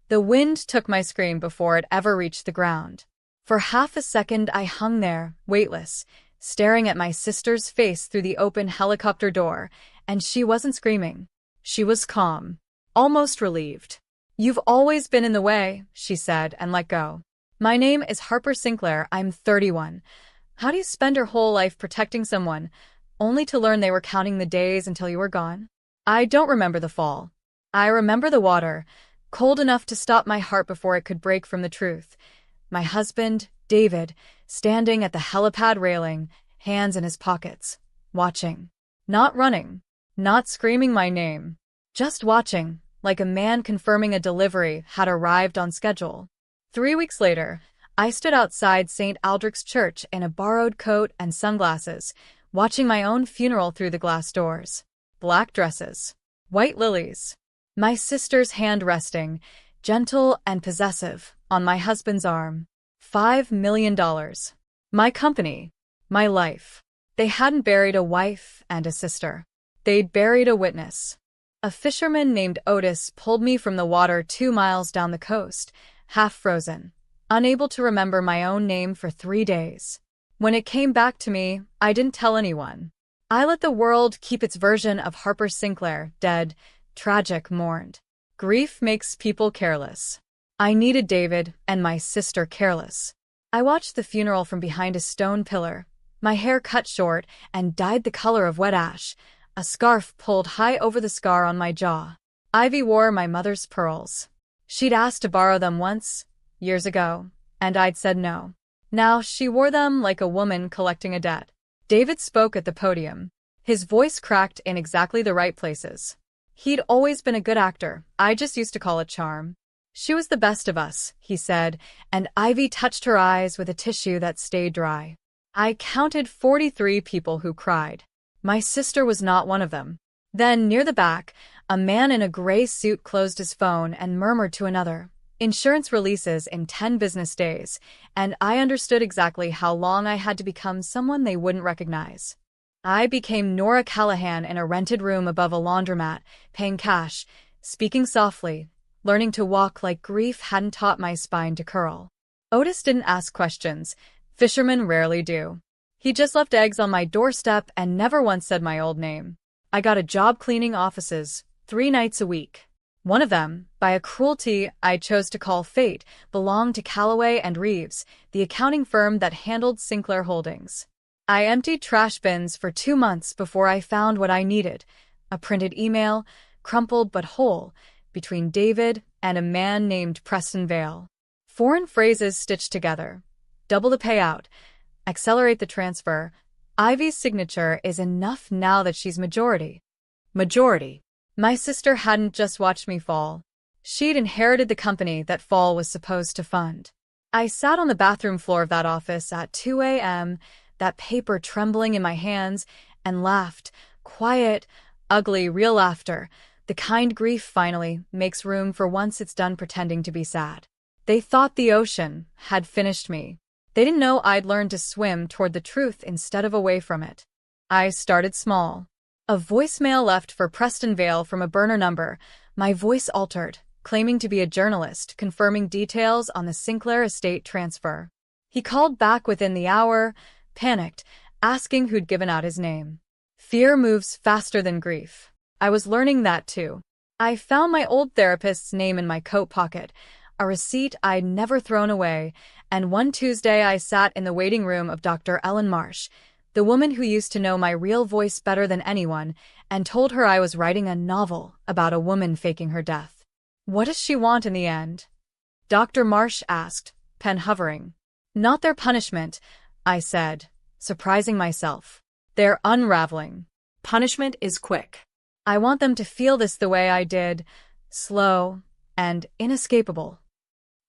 The wind took my scream before it ever reached the ground. For half a second I hung there, weightless, staring at my sister's face through the open helicopter door, and she wasn't screaming. She was calm, almost relieved. "You've always been in the way," she said, and let go. "My name is Harper Sinclair. I'm 31. How do you spend your whole life protecting someone, only to learn they were counting the days until you were gone?" I don't remember the fall. I remember the water, cold enough to stop my heart before it could break from the truth. My husband, David, standing at the helipad railing, hands in his pockets, watching. Not running, not screaming my name, just watching, like a man confirming a delivery had arrived on schedule. 3 weeks later, I stood outside St. Aldrich's Church in a borrowed coat and sunglasses, watching my own funeral through the glass doors. Black dresses, white lilies, my sister's hand resting, gentle and possessive, on my husband's arm. $5 million. My company, my life. They hadn't buried a wife and a sister. They'd buried a witness. A fisherman named Otis pulled me from the water 2 miles down the coast, half frozen, unable to remember my own name for 3 days. When it came back to me, I didn't tell anyone. I let the world keep its version of Harper Sinclair, dead, tragic, mourned. Grief makes people careless. I needed David and my sister careless. I watched the funeral from behind a stone pillar, my hair cut short and dyed the color of wet ash, a scarf pulled high over the scar on my jaw. Ivy wore my mother's pearls. She'd asked to borrow them once, years ago, and I'd said no. Now she wore them like a woman collecting a debt. David spoke at the podium. His voice cracked in exactly the right places. He'd always been a good actor. I just used to call it charm. "She was the best of us," he said, and Ivy touched her eyes with a tissue that stayed dry. I counted 43 people who cried. My sister was not one of them. Then, near the back, a man in a gray suit closed his phone and murmured to another, "Insurance releases in 10 business days," and I understood exactly how long I had to become someone they wouldn't recognize. I became Nora Callahan in a rented room above a laundromat, paying cash, speaking softly, learning to walk like grief hadn't taught my spine to curl. Otis didn't ask questions. Fishermen rarely do. He just left eggs on my doorstep and never once said my old name. I got a job cleaning offices, 3 nights a week. One of them, by a cruelty I chose to call fate, belonged to Callaway and Reeves, the accounting firm that handled Sinclair Holdings. I emptied trash bins for 2 months before I found what I needed, a printed email, crumpled but whole, between David and a man named Preston Vale. Foreign phrases stitched together. Double the payout. Accelerate the transfer. Ivy's signature is enough now that she's majority. Majority. My sister hadn't just watched me fall. She'd inherited the company that fall was supposed to fund. I sat on the bathroom floor of that office at 2 a.m., that paper trembling in my hands, and laughed. Quiet, ugly, real laughter. The kind grief finally makes room for once it's done pretending to be sad. They thought the ocean had finished me. They didn't know I'd learned to swim toward the truth instead of away from it. I started small. A voicemail left for Preston Vale from a burner number. My voice altered, claiming to be a journalist, confirming details on the Sinclair estate transfer. He called back within the hour, panicked, asking who'd given out his name. Fear moves faster than grief. I was learning that too. I found my old therapist's name in my coat pocket, a receipt I'd never thrown away, and one Tuesday I sat in the waiting room of Dr. Ellen Marsh, the woman who used to know my real voice better than anyone, and told her I was writing a novel about a woman faking her death. "What does she want in the end?" Dr. Marsh asked, pen hovering. "Not their punishment," I said, surprising myself. "Their unraveling. Punishment is quick. I want them to feel this the way I did, slow and inescapable."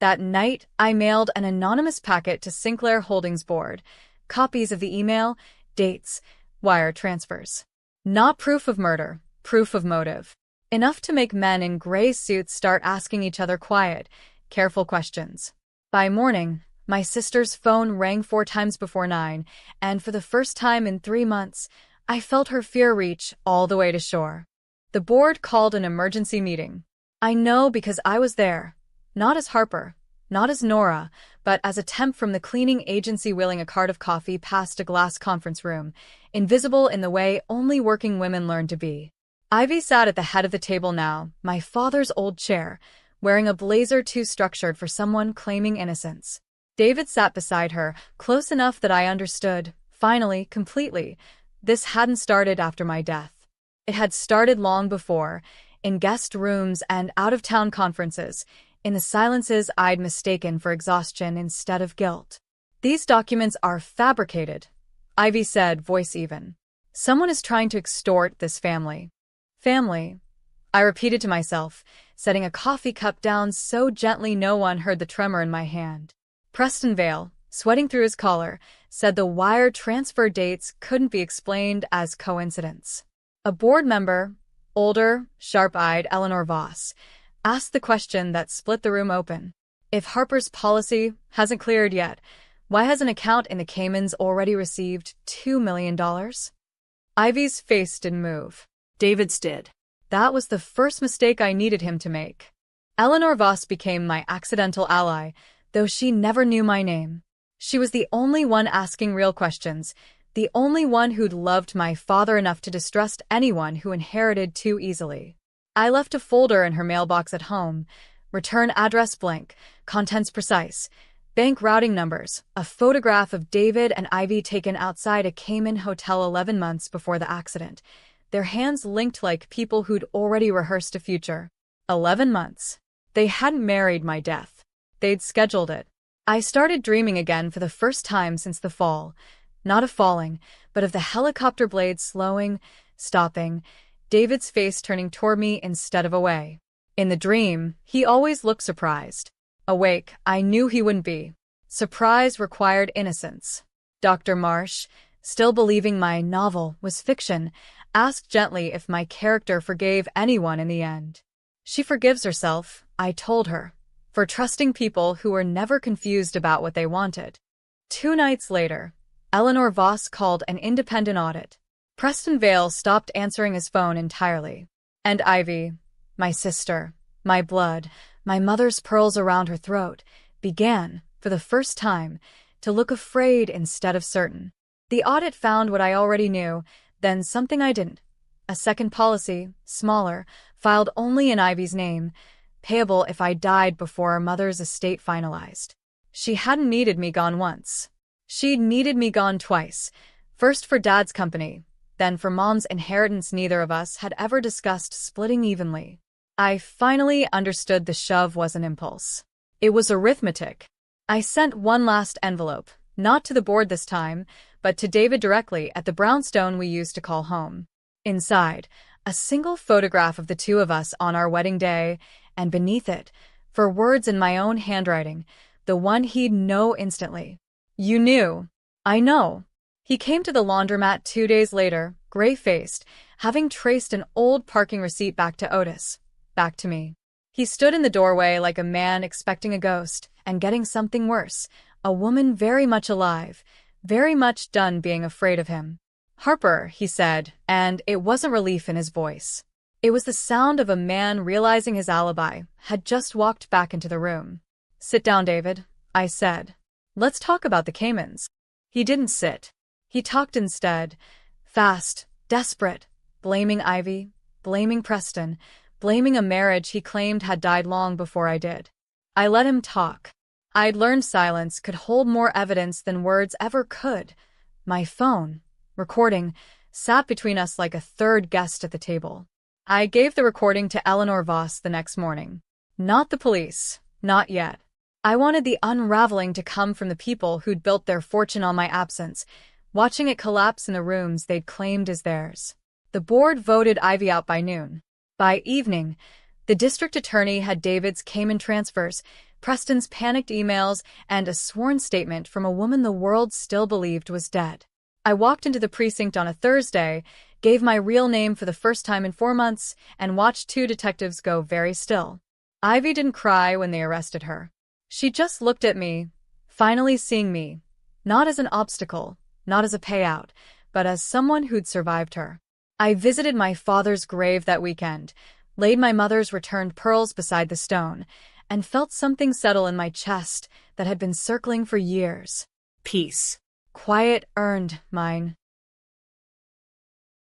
That night, I mailed an anonymous packet to Sinclair Holdings Board, copies of the email, dates, wire transfers. Not proof of murder, proof of motive. Enough to make men in gray suits start asking each other quiet, careful questions. By morning, my sister's phone rang 4 times before 9, and for the first time in 3 months, I felt her fear reach all the way to shore. The board called an emergency meeting. I know because I was there. Not as Harper, not as Nora, but as a temp from the cleaning agency wheeling a cart of coffee past a glass conference room, invisible in the way only working women learn to be. Ivy sat at the head of the table now, my father's old chair, wearing a blazer too structured for someone claiming innocence. David sat beside her, close enough that I understood, finally, completely. This hadn't started after my death. It had started long before, in guest rooms and out-of-town conferences, in the silences I'd mistaken for exhaustion instead of guilt. These documents are fabricated, Ivy said, voice even. Someone is trying to extort this family. Family, I repeated to myself, setting a coffee cup down so gently no one heard the tremor in my hand. Preston Vale, sweating through his collar, said the wire transfer dates couldn't be explained as coincidence. A board member, older, sharp-eyed Eleanor Voss, asked the question that split the room open. If Harper's policy hasn't cleared yet, why has an account in the Caymans already received $2 million? Ivy's face didn't move. David's did. That was the first mistake I needed him to make. Eleanor Voss became my accidental ally, though she never knew my name. She was the only one asking real questions, the only one who'd loved my father enough to distrust anyone who inherited too easily. I left a folder in her mailbox at home, return address blank, contents precise, bank routing numbers, a photograph of David and Ivy taken outside a Cayman hotel 11 months before the accident, their hands linked like people who'd already rehearsed a future. 11 months. They hadn't married my death. They'd scheduled it. I started dreaming again for the first time since the fall, not of falling, but of the helicopter blades slowing, stopping, David's face turning toward me instead of away. In the dream, he always looked surprised. Awake, I knew he wouldn't be. Surprise required innocence. Dr. Marsh, still believing my novel was fiction, asked gently if my character forgave anyone in the end. She forgives herself, I told her, for trusting people who were never confused about what they wanted. 2 nights later, Eleanor Voss called an independent audit. Preston Vale stopped answering his phone entirely. And Ivy, my sister, my blood, my mother's pearls around her throat, began, for the first time, to look afraid instead of certain. The audit found what I already knew, then something I didn't. A second policy, smaller, filed only in Ivy's name, payable if I died before our mother's estate finalized. She hadn't needed me gone once. She'd needed me gone twice, first for Dad's company, then for Mom's inheritance neither of us had ever discussed splitting evenly. I finally understood the shove was an impulse. It was arithmetic. I sent one last envelope, not to the board this time, but to David directly at the brownstone we used to call home. Inside, a single photograph of the two of us on our wedding day, and beneath it, for words in my own handwriting, the one he'd know instantly. You knew. I know. He came to the laundromat 2 days later, gray-faced, having traced an old parking receipt back to Otis, back to me. He stood in the doorway like a man expecting a ghost, and getting something worse, a woman very much alive, very much done being afraid of him. Harper, he said, and it wasn't relief in his voice. It was the sound of a man realizing his alibi, had just walked back into the room. Sit down, David, I said. Let's talk about the Caymans. He didn't sit. He talked instead, fast, desperate, blaming Ivy, blaming Preston, blaming a marriage he claimed had died long before I did. I let him talk. I'd learned silence could hold more evidence than words ever could. My phone, recording, sat between us like a third guest at the table. I gave the recording to Eleanor Voss the next morning. Not the police, not yet. I wanted the unraveling to come from the people who'd built their fortune on my absence, watching it collapse in the rooms they'd claimed as theirs. The board voted Ivy out by noon. By evening, the district attorney had David's Cayman transfers, Preston's panicked emails, and a sworn statement from a woman the world still believed was dead. I walked into the precinct on a Thursday, gave my real name for the first time in 4 months, and watched 2 detectives go very still. Ivy didn't cry when they arrested her. She just looked at me, finally seeing me, not as an obstacle, not as a payout, but as someone who'd survived her. I visited my father's grave that weekend, laid my mother's returned pearls beside the stone, and felt something settle in my chest that had been circling for years. Peace. Quiet earned mine.